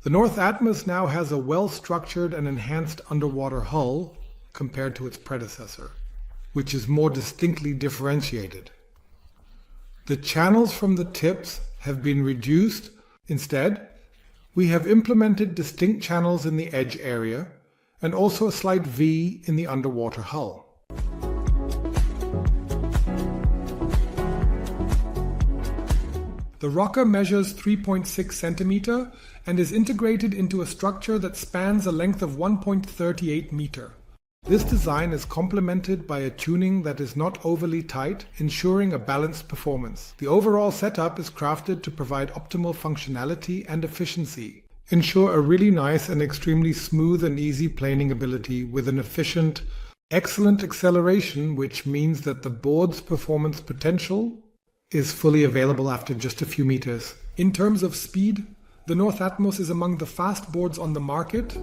The North Atmos now has a well-structured and enhanced underwater hull compared to its predecessor, which is more distinctly differentiated. The channels from the tips have been reduced. Instead, we have implemented distinct channels in the edge area and also a slight V in the underwater hull. The rocker measures 3.6 centimeter and is integrated into a structure that spans a length of 1.38 meter. This design is complemented by a tuning that is not overly tight, ensuring a balanced performance. The overall setup is crafted to provide optimal functionality and efficiency, ensure a really nice and extremely smooth and easy planing ability with an efficient, excellent acceleration, which means that the board's performance potential is fully available after just a few meters. In terms of speed, the North Atmos is among the fast boards on the market,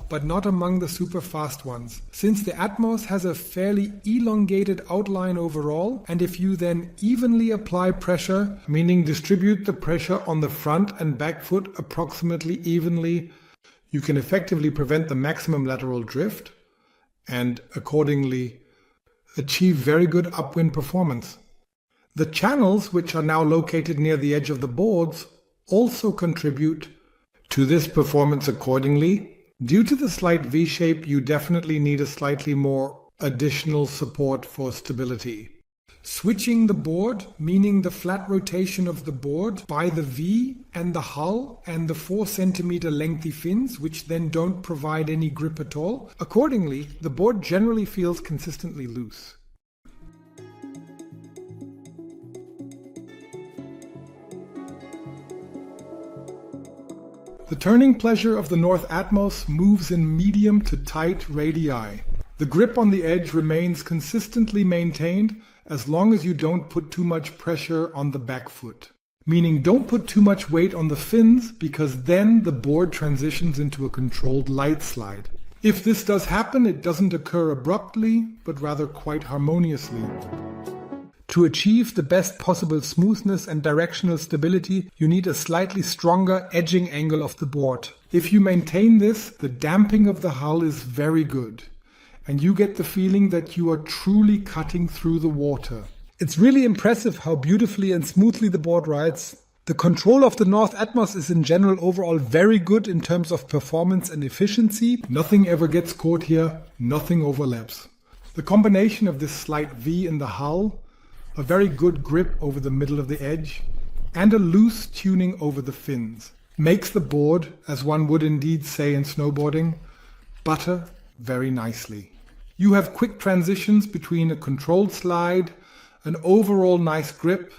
but not among the super fast ones. Since the Atmos has a fairly elongated outline overall, and if you then evenly apply pressure, meaning distribute the pressure on the front and back foot approximately evenly, you can effectively prevent the maximum lateral drift and accordingly achieve very good upwind performance. The channels, which are now located near the edge of the boards, also contribute to this performance accordingly. Due to the slight V-shape, you definitely need a slightly more additional support for stability. Switching the board, meaning the flat rotation of the board by the V and the hull and the 4 centimeter lengthy fins, which then don't provide any grip at all. Accordingly, the board generally feels consistently loose. The turning pleasure of the North Atmos moves in medium to tight radii. The grip on the edge remains consistently maintained as long as you don't put too much pressure on the back foot. Meaning don't put too much weight on the fins, because then the board transitions into a controlled light slide. If this does happen, it doesn't occur abruptly, but rather quite harmoniously. To achieve the best possible smoothness and directional stability, you need a slightly stronger edging angle of the board. If you maintain this, the damping of the hull is very good, and you get the feeling that you are truly cutting through the water. It's really impressive how beautifully and smoothly the board rides. The control of the North Atmos is in general overall very good in terms of performance and efficiency. Nothing ever gets caught here, nothing overlaps. The combination of this slight V in the hull, a very good grip over the middle of the edge, and a loose tuning over the fins makes the board, as one would indeed say in snowboarding, butter very nicely. You have quick transitions between a controlled slide, an overall nice grip,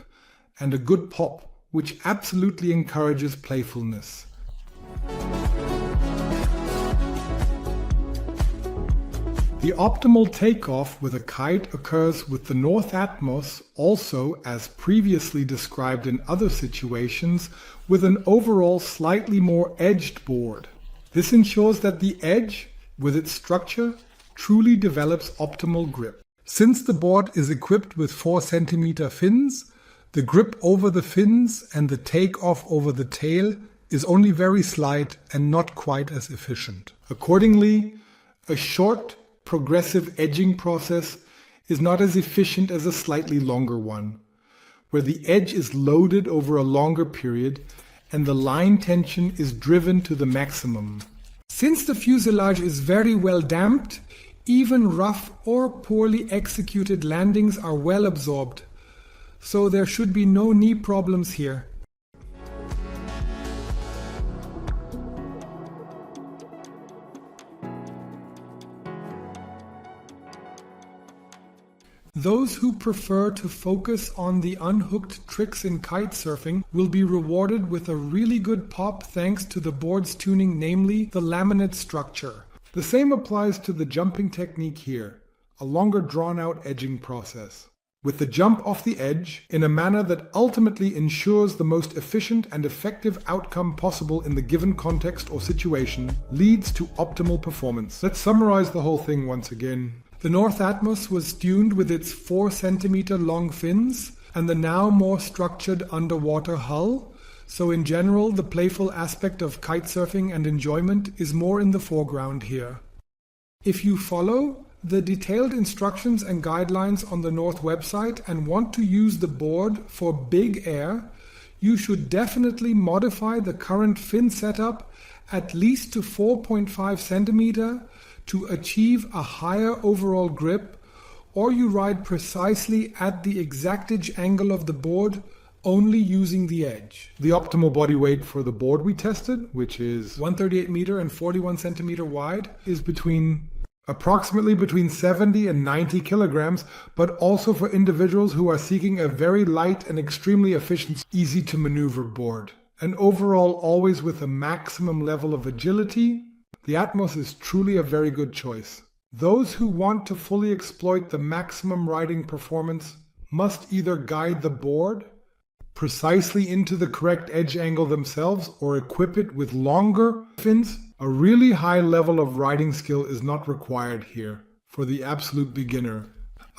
and a good pop, which absolutely encourages playfulness. The optimal takeoff with a kite occurs with the North Atmos, also as previously described in other situations, with an overall slightly more edged board. This ensures that the edge, with its structure, truly develops optimal grip. Since the board is equipped with 4 centimeter fins, the grip over the fins and the takeoff over the tail is only very slight and not quite as efficient. Accordingly, a short, progressive edging process is not as efficient as a slightly longer one, where the edge is loaded over a longer period and the line tension is driven to the maximum. Since the fuselage is very well damped, even rough or poorly executed landings are well absorbed, so there should be no knee problems here. Those who prefer to focus on the unhooked tricks in kite surfing will be rewarded with a really good pop thanks to the board's tuning, namely the laminate structure. The same applies to the jumping technique here, a longer drawn-out edging process, with the jump off the edge in a manner that ultimately ensures the most efficient and effective outcome possible in the given context or situation, leads to optimal performance. Let's summarize the whole thing once again. The North Atmos was tuned with its 4 centimeter long fins and the now more structured underwater hull So in general, the playful aspect of kitesurfing and enjoyment is more in the foreground here. If you follow the detailed instructions and guidelines on the North website and want to use the board for big air, you should definitely modify the current fin setup at least to 4.5 centimeter to achieve a higher overall grip, or you ride precisely at the exact edge angle of the board, only using the edge. The optimal body weight for the board we tested, which is 138 meter and 41 centimeter wide, is approximately between 70 and 90 kilograms, but also for individuals who are seeking a very light and extremely efficient, easy to maneuver board. And overall, always with a maximum level of agility, the Atmos is truly a very good choice. Those who want to fully exploit the maximum riding performance must either guide the board precisely into the correct edge angle themselves or equip it with longer fins. A really high level of riding skill is not required here for the absolute beginner.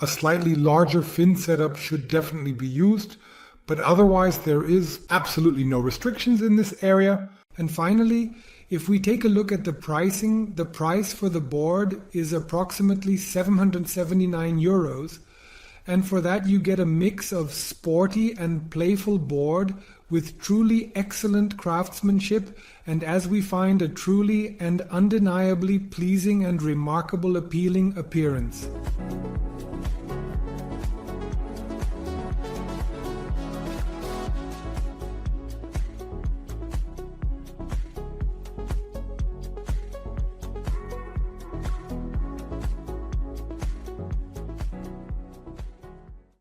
A slightly larger fin setup should definitely be used, but otherwise there is absolutely no restrictions in this area. And finally, if we take a look at the pricing, the price for the board is approximately 779 euros. And for that you get a mix of sporty and playful board with truly excellent craftsmanship, and as we find, a truly and undeniably pleasing and remarkable appealing appearance.